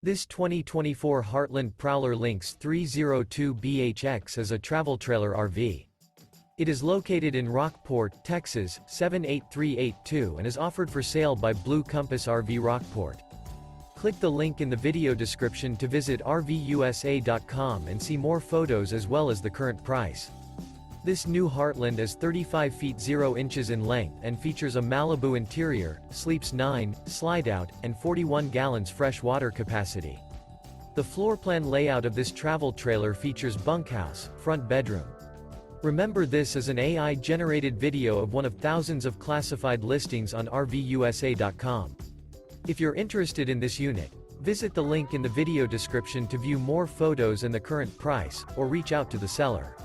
This 2024 Heartland Prowler Lynx 302BHX is a travel trailer RV. It is located in Rockport, Texas, 78382 and is offered for sale by Blue Compass RV Rockport. Click the link in the video description to visit RVUSA.com and see more photos as well as the current price. This new Heartland is 35 feet 0 inches in length and features a MALIBU interior, sleeps 9, Slideout, and 41 gallons fresh water capacity. The floor plan layout of this travel trailer features bunkhouse, front bedroom. Remember, this is an AI-generated video of one of thousands of classified listings on RVUSA.com. If you're interested in this unit, visit the link in the video description to view more photos and the current price, or reach out to the seller.